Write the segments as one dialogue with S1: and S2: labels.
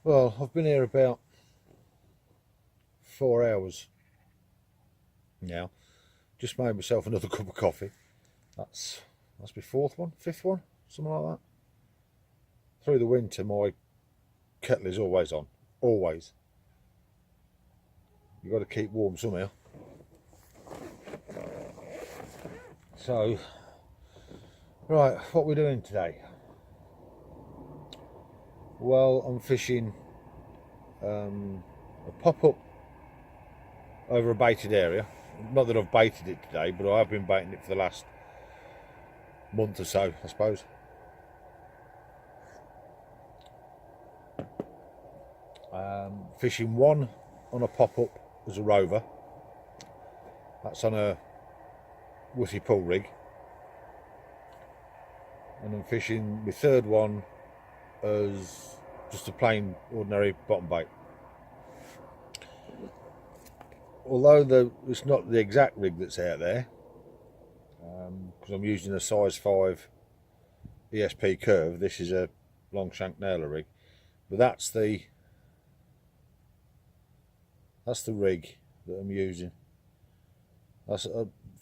S1: Well, I've been here about 4 hours now. Just made myself another cup of coffee. That's my fourth one, fifth one, something like that. Through the winter, my kettle is always on, always. You've got to keep warm somehow. So, right, what we're doing today? Well, I'm fishing a pop-up over a baited area. Not that I've baited it today, but I have been baiting it for the last month or so, I suppose. Fishing one on a pop-up as a rover. That's on a wussy pull rig. And I'm fishing my third one as just a plain ordinary bottom bait. Although it's not the exact rig that's out there, because I'm using a size 5 ESP curve. This is a long shank nailer rig, but that's the rig that I'm using. That's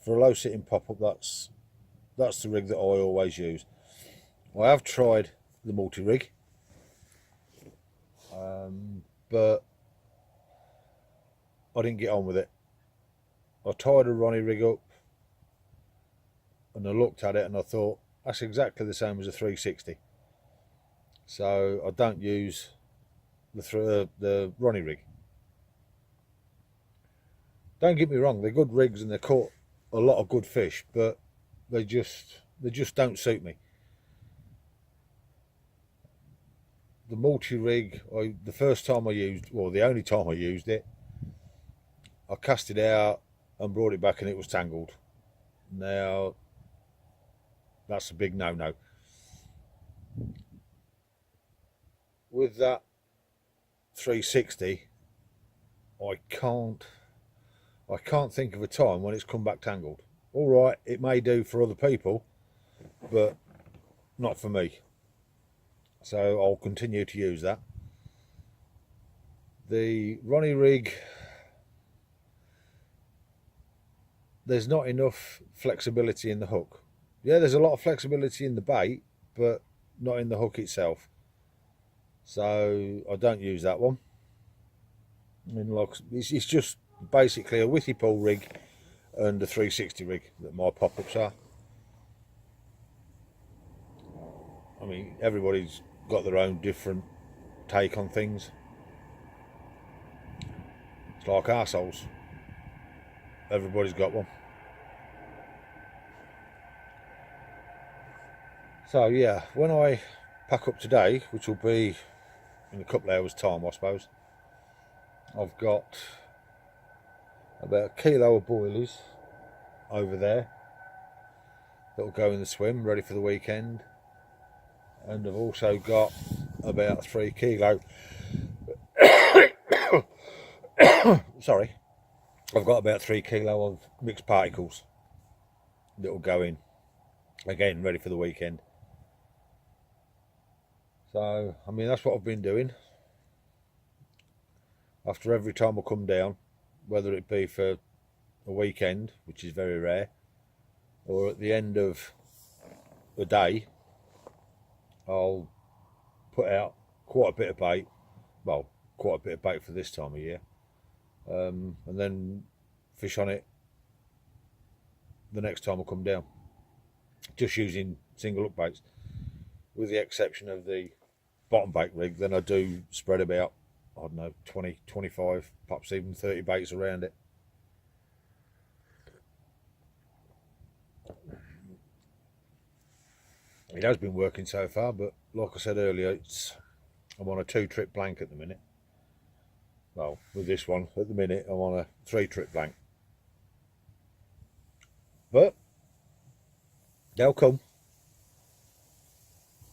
S1: for a low sitting pop up. That's the rig that I always use. I have tried the multi rig, but I didn't get on with it. I tied a Ronnie rig up and I looked at it and I thought that's exactly the same as a 360. So I don't use the Ronnie rig. Don't get me wrong, they're good rigs and they caught a lot of good fish, but they just don't suit me. The multi rig, the first time I used, well, the only time I used it, I cast it out and brought it back and it was tangled. Now, that's a big no-no. With that 360, I can't think of a time when it's come back tangled. All right, it may do for other people, but not for me. So I'll continue to use that. The Ronnie rig, there's not enough flexibility in the hook. Yeah, there's a lot of flexibility in the bait, but not in the hook itself. So I don't use that one. I mean, like, it's just basically a withy pole rig and a 360 rig that my pop-ups are. I mean, everybody's got their own different take on things. It's like arseholes. Everybody's got one. So yeah, when I pack up today, which will be in a couple of hours time I suppose, I've got about a kilo of boilies over there that'll go in the swim ready for the weekend, and I've also got about 3 kilo sorry, I've got about 3 kilo of mixed particles that'll go in again ready for the weekend. So I mean, that's what I've been doing after every time I come down, whether it be for a weekend, which is very rare, or at the end of the day. I'll put out quite a bit of bait, well, quite a bit of bait for this time of year, and then fish on it the next time I come down, just using single hook baits, with the exception of the bottom bait rig. Then I do spread about, I don't know, 20, 25, perhaps even 30 baits around it. It has been working so far, but like I said earlier, I'm on a 2-trip blank at the minute. Well, with this one, at the minute, I'm on a 3-trip blank. But they'll come.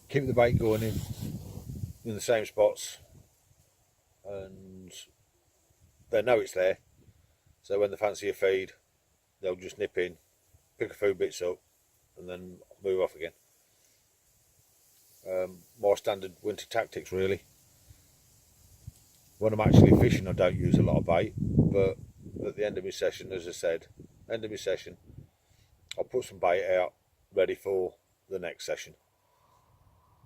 S1: Keep the bait going in the same spots, and they know it's there. So when they fancy a feed, they'll just nip in, pick a few bits up, and then move off again. My standard winter tactics, really. when I'm actually fishing, I don't use a lot of bait, but at the end of my session, as I said, end of my session, I'll put some bait out ready for the next session.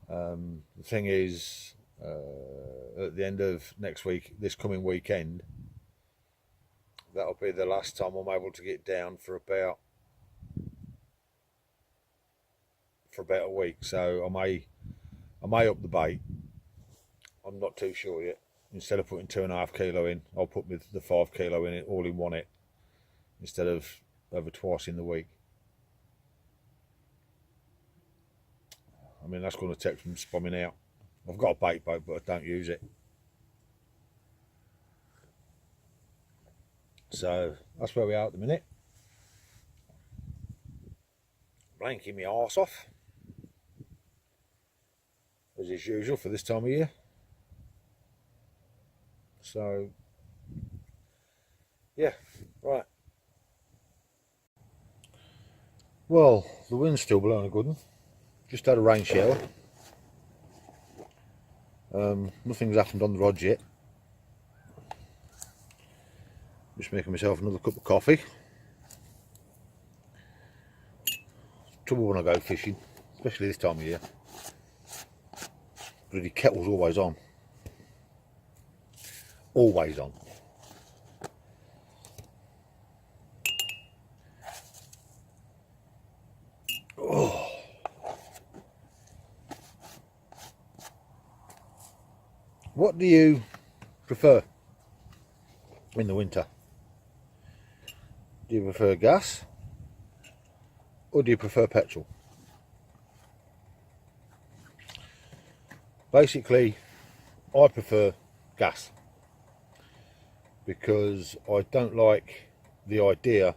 S1: The thing is, at the end of next week, this coming weekend, that'll be the last time I'm able to get down for about a week. So I may up the bait. I'm not too sure yet. Instead of putting 2.5 kilo in, I'll put the 5 kilo in it all in one hit instead of over twice in the week. I mean, that's going to take some spomming out. I've got a bait boat, but I don't use it. So that's where we are at the minute. Blanking my arse off, as is usual for this time of year. So, yeah, right. Well, the wind's still blowing a good one. Just had a rain shower. Nothing's happened on the rods yet. Just making myself another cup of coffee. Trouble when I go fishing, especially this time of year. Bloody kettle's always on. Always on. Oh. What do you prefer in the winter? Do you prefer gas or do you prefer petrol? Basically, I prefer gas because I don't like the idea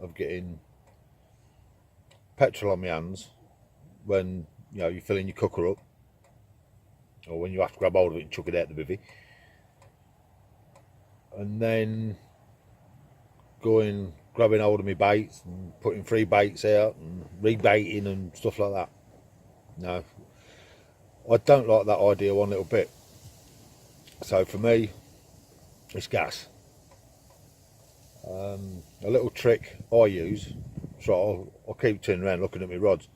S1: of getting petrol on my hands when you're filling your cooker up, or when you have to grab hold of it and chuck it out the bivvy, and then grabbing hold of my baits and putting free baits out and rebaiting and stuff like that. No, I don't like that idea one little bit. So for me, it's gas. A little trick I use, so I'll keep turning around looking at my rods.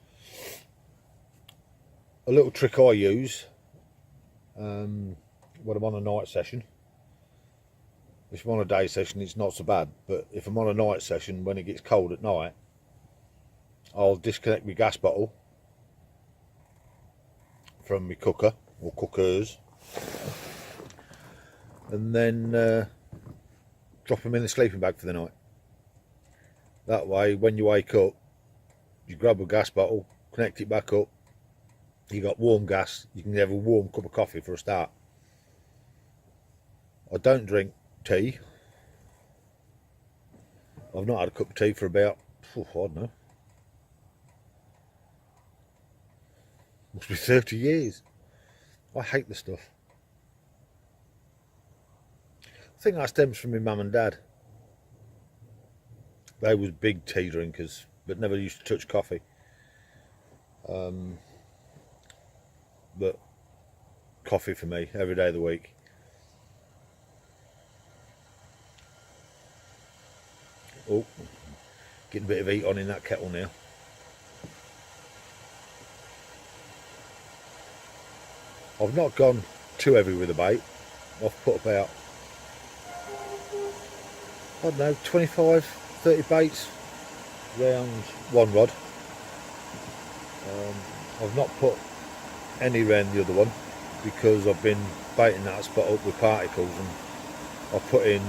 S1: A little trick I use when I'm on a night session. If I'm on a day session, it's not so bad, but if I'm on a night session, when it gets cold at night, I'll disconnect my gas bottle from my cooker or cookers, and then drop them in the sleeping bag for the night. That way, when you wake up, you grab a gas bottle, connect it back up, you got warm gas, you can have a warm cup of coffee for a start. I don't drink tea. I've not had a cup of tea for about, I don't know, must be 30 years. I hate the stuff. I think that stems from my mum and dad. They was big tea drinkers, but never used to touch coffee. But coffee for me, every day of the week. Oh, getting a bit of heat on in that kettle now. I've not gone too heavy with the bait. I've put about, I don't know, 25, 30 baits round one rod. I've not put any round the other one because I've been baiting that spot up with particles, and I put in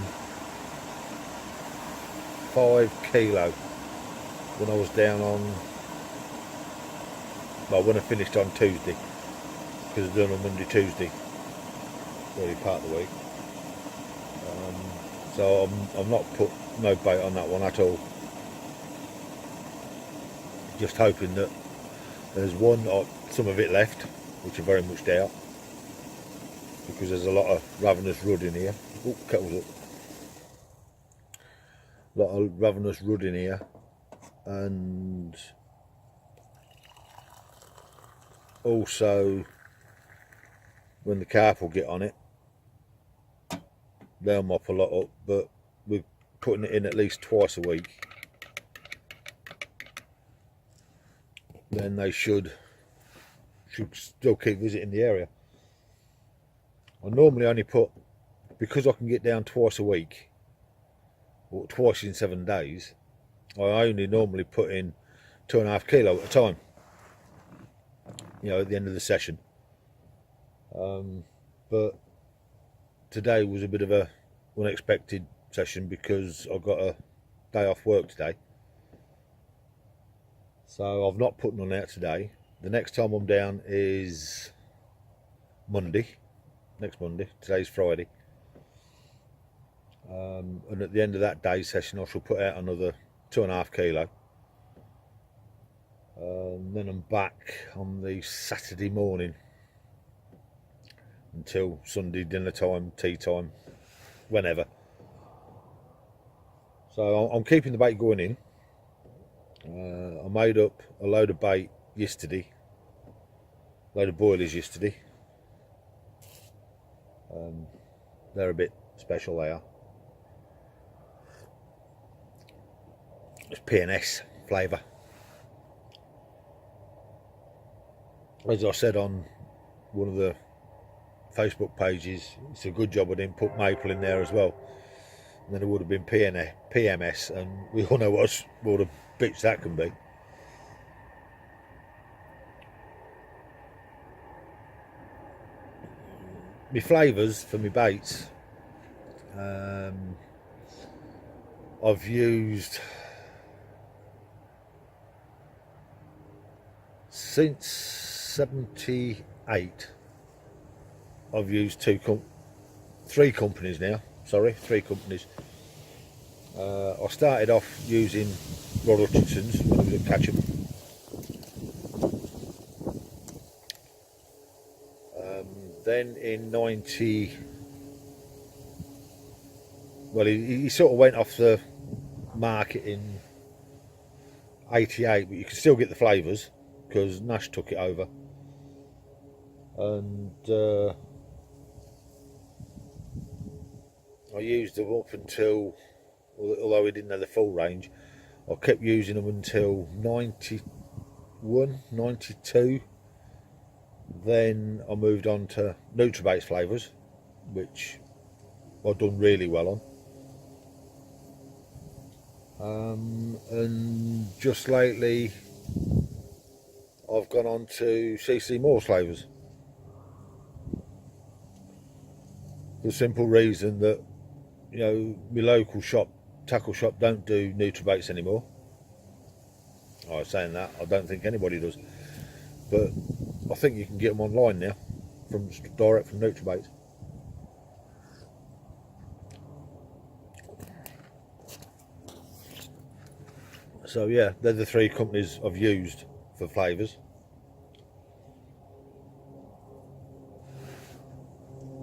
S1: 5 kilo when I was down on, well, when I finished on Tuesday, because I've done on Monday, Tuesday, early part of the week. So I've not put no bait on that one at all. Just hoping that there's one or some of it left, which I very much doubt, because there's a lot of ravenous rudd in here. Oh, kettle's up. A lot of ravenous rudd in here, and also when the carp will get on it, they'll mop a lot up, but we're putting it in at least twice a week. Then they should still keep visiting the area. I normally only put, because I can get down twice a week, or twice in 7 days, I only normally put in 2.5 kilo at a time, at the end of the session. But today was a bit of a unexpected session because I got a day off work today. So I've not put none out today. The next time I'm down is next Monday. Today's Friday. And at the end of that day's session I shall put out another 2.5 kilo. Then I'm back on the Saturday morning until Sunday dinner time, tea time, whenever. So I'm keeping the bait going in. I made up a load of bait yesterday, a load of boilies yesterday. They're a bit special, they are. It's P&S flavour. As I said on one of the Facebook pages, it's a good job I didn't put maple in there as well. And then it would have been PMS, and we all know what a bitch that can be. My flavours for my baits, I've used since 78. I've used three companies now. Sorry, 3 companies. I started off using Rod Hutchinson's when I was at Catch'em. Then in 90, well, he sort of went off the market in 88, but you can still get the flavours because Nash took it over. And I used them up until, although we didn't have the full range, I kept using them until 91, 92. Then I moved on to NutriBaits flavours, which I've done really well on. And just lately I've gone on to CC Moore's flavours. For the simple reason that, my local tackle shop don't do NutriBaits anymore. I was saying that, I don't think anybody does. But I think you can get them online now, direct from NutriBaits. So yeah, they're the 3 companies I've used for flavours.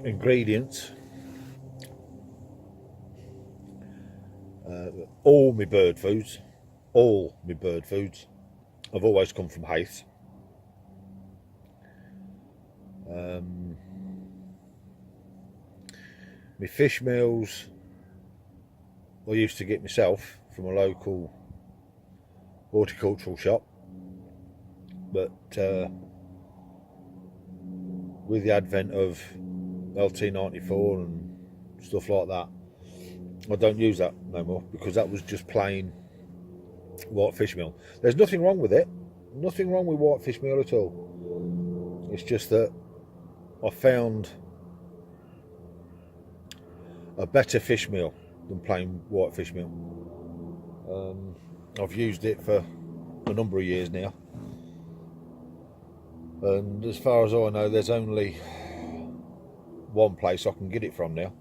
S1: Ingredients. All my bird foods have always come from Hayes. My fish meals I used to get myself from a local horticultural shop, but with the advent of LT94 and stuff like that, I don't use that no more, because that was just plain white fish meal. There's nothing wrong with it, nothing wrong with white fish meal at all. It's just that I found a better fish meal than plain white fish meal. I've used it for a number of years now, and as far as I know, there's only one place I can get it from now,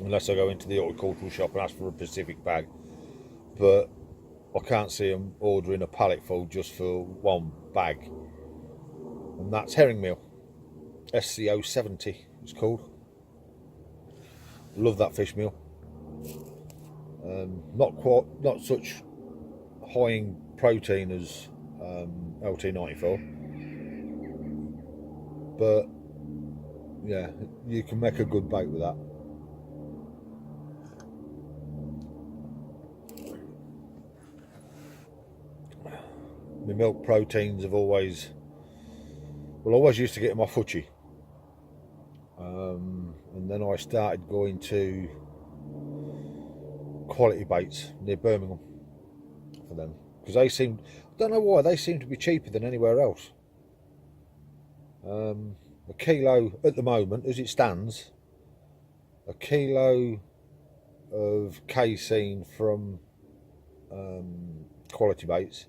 S1: unless I go into the horticultural shop and ask for a Pacific bag. But I can't see them ordering a pallet full just for one bag, and that's herring meal. SCO 70 it's called. Love that fish meal. Not such high in protein as LT94, but Yeah, you can make a good bait with that. My milk proteins have always, well, I always used to get them off Hutchie. And then I started going to quality baits near Birmingham for them. Because they seem, I don't know why, they seem to be cheaper than anywhere else. A kilo at the moment, as it stands, a kilo of casein from quality baits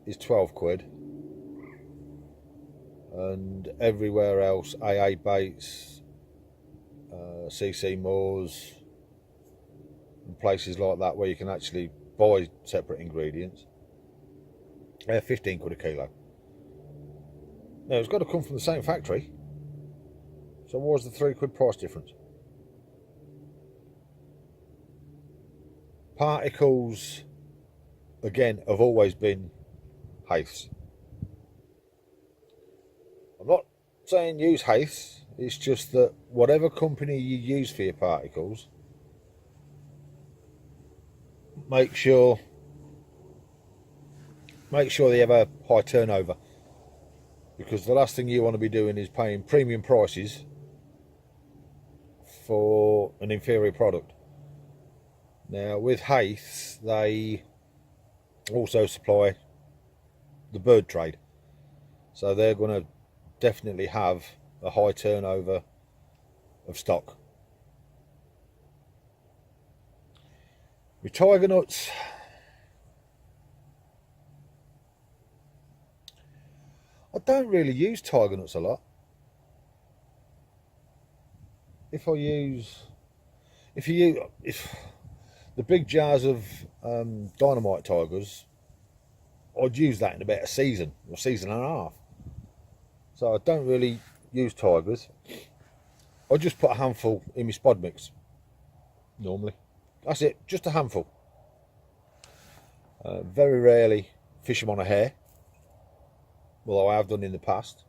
S1: is 12 quid, and everywhere else, AA baits, CC Moores, and places like that where you can actually buy separate ingredients, they're 15 quid a kilo. Now it's got to come from the same factory, so what's the 3 quid price difference? Particles, again, have always been Haiths. I'm not saying use Haiths, it's just that whatever company you use for your particles, make sure they have a high turnover, because the last thing you want to be doing is paying premium prices for an inferior product. Now with Haiths, they also supply the bird trade, so they're going to definitely have a high turnover of stock. With tiger nuts, I don't really use tiger nuts a lot. If the big jars of dynamite tigers, I'd use that in about a season or season and a half. So I don't really use tigers. I just put a handful in my spod mix normally. That's it, just a handful. Very rarely fish them on a hair, although I have done in the past.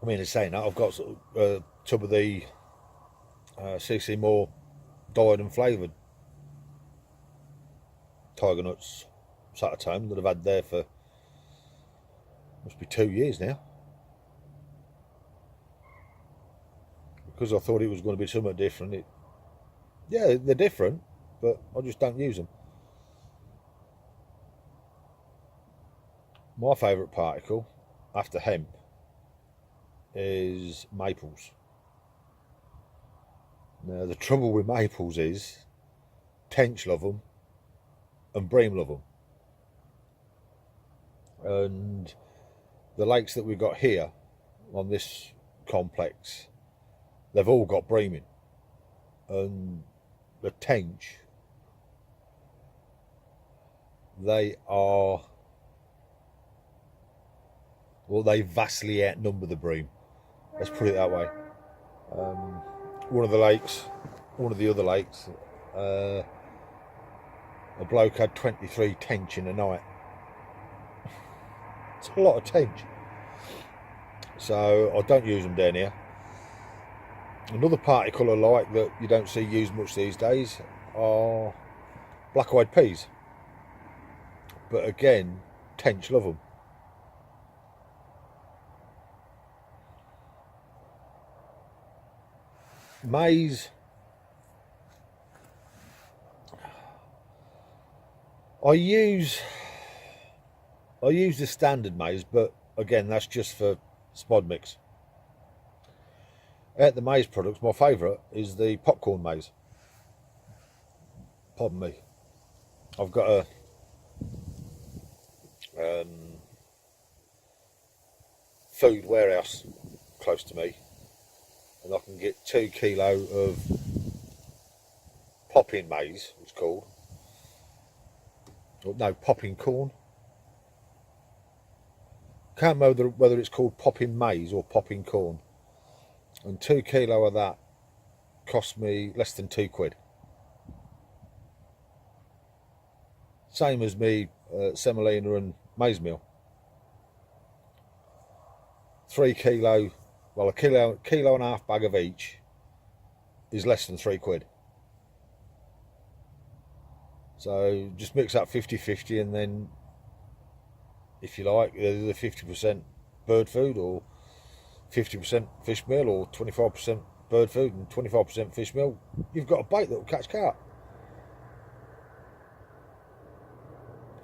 S1: I mean, in saying that, I've got a tub of the CC Moore dyed and flavoured tiger nuts sat at home that I've had there for, must be 2 years now. Because I thought it was going to be something different. Yeah, they're different, but I just don't use them. My favourite particle, after hemp, is maples. Now the trouble with maples is tench love them and bream love them. And the lakes that we've got here on this complex, they've all got breaming. And the tench, they vastly outnumber the bream. Let's put it that way. One of the other lakes, a bloke had 23 tench in a night. It's a lot of tench. So I don't use them down here. Another particle I like that you don't see used much these days are black-eyed peas. But again, tench love them. Maize, I use the standard maize, but again, that's just for spod mix. Out the maize products, my favourite is the popcorn maize. Pardon me. I've got a food warehouse close to me, and I can get 2 kilo of popping maize, it's called. Or, no, popping corn. Can't remember whether it's called popping maize or popping corn. And 2 kilo of that cost me less than 2 quid. Same as me semolina and maize meal. 3 kilo, well, a kilo and a half bag of each is less than £3. So just mix that 50-50, and then if you like, either 50% bird food or 50% fish meal, or 25% bird food and 25% fish meal, you've got a bait that will catch carp.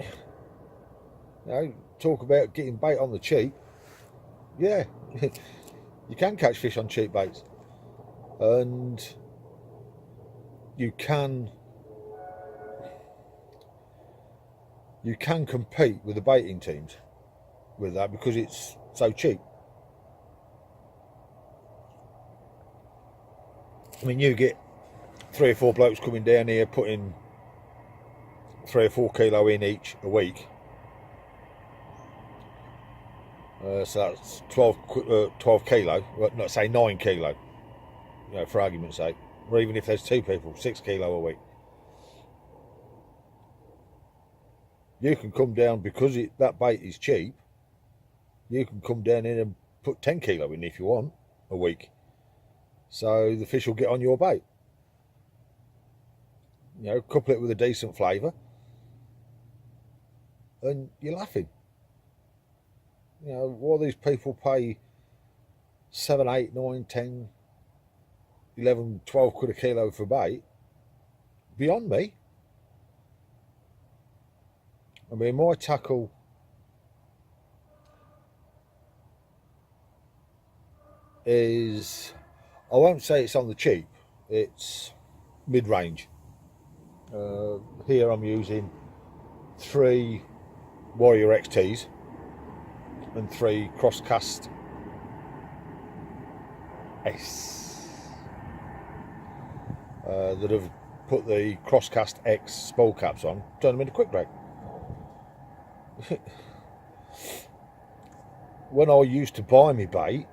S1: You know, talk about getting bait on the cheap. Yeah, you can catch fish on cheap baits, and you can compete with the baiting teams with that because it's so cheap. I mean, you get 3 or 4 blokes coming down here putting 3 or 4 kilo in each a week. So that's 12 kilo, well, not say 9 kilo, you know, for argument's sake. Or even if there's 2 people, 6 kilo a week. You can come down, because that bait is cheap, you can come down in and put 10 kilo in if you want a week. So the fish will get on your bait. You know, couple it with a decent flavour, and you're laughing. You know, what these people pay 7, 8, 9, 10, 11, 12 quid a kilo for bait, beyond me. I mean, my tackle is, I won't say it's on the cheap, it's mid-range. Here I'm using 3 Warrior XTs and 3 Crosscast S that have put the Crosscast X spool caps on, turn them into quick break. When I used to buy me bait,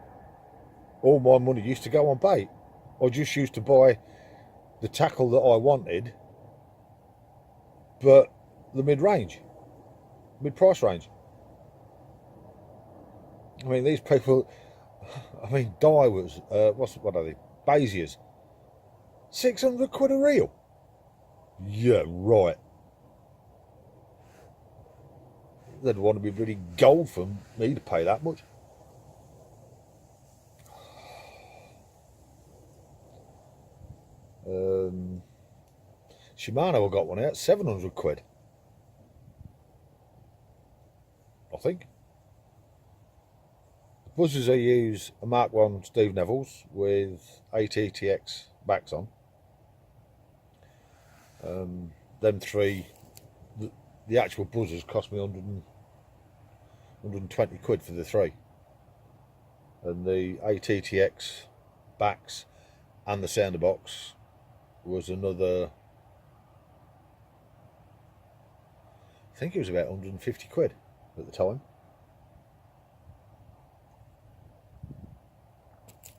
S1: all my money used to go on bait. I just used to buy the tackle that I wanted, but the mid-price range. I mean, these people, I mean, divers, what are they? Baziers. 600 quid a reel. Yeah, right. They'd want to be really gold for me to pay that much. Shimano have got one out, 700 quid. I think. The buzzers I use are Mark 1 Steve Neville's with 8 ETX backs on. Them 3, the actual buzzers cost me 120 quid for the 3. And the 8 ETX backs and the sounder box was another, I think it was about 150 quid at the time.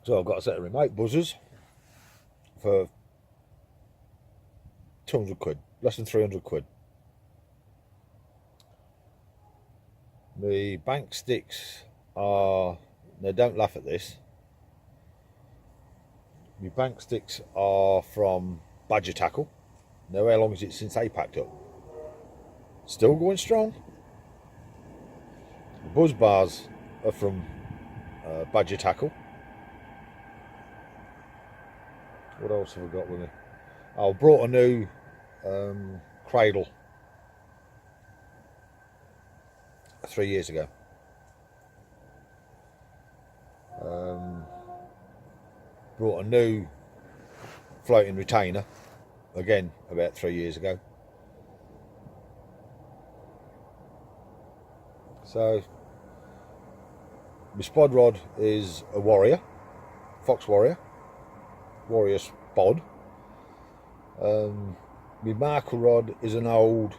S1: So I've got a set of remote buzzers for 200 quid, less than 300 quid. The bank sticks are, now don't laugh at this, my bank sticks are from Badger Tackle. Now, how long is it since they packed up? Still going strong. The buzz bars are from Badger Tackle. What else have I got with me? I brought a new cradle 3 years ago. Brought a new floating retainer again about 3 years ago. So my spod rod is a Warrior, Fox Warrior spod. My marker rod is an old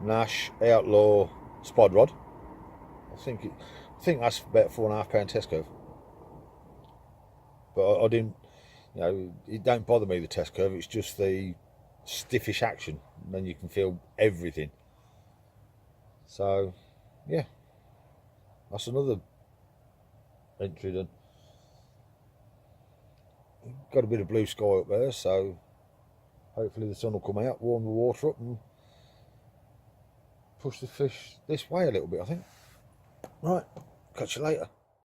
S1: Nash Outlaw spod rod. I think that's about £4.5 test curve. But I didn't, you know, it don't bother me, the test curve. It's just the stiffish action, and then you can feel everything. So, yeah, that's another entry done. Got a bit of blue sky up there, so hopefully the sun will come out, warm the water up and push the fish this way a little bit, I think. Right, catch you later.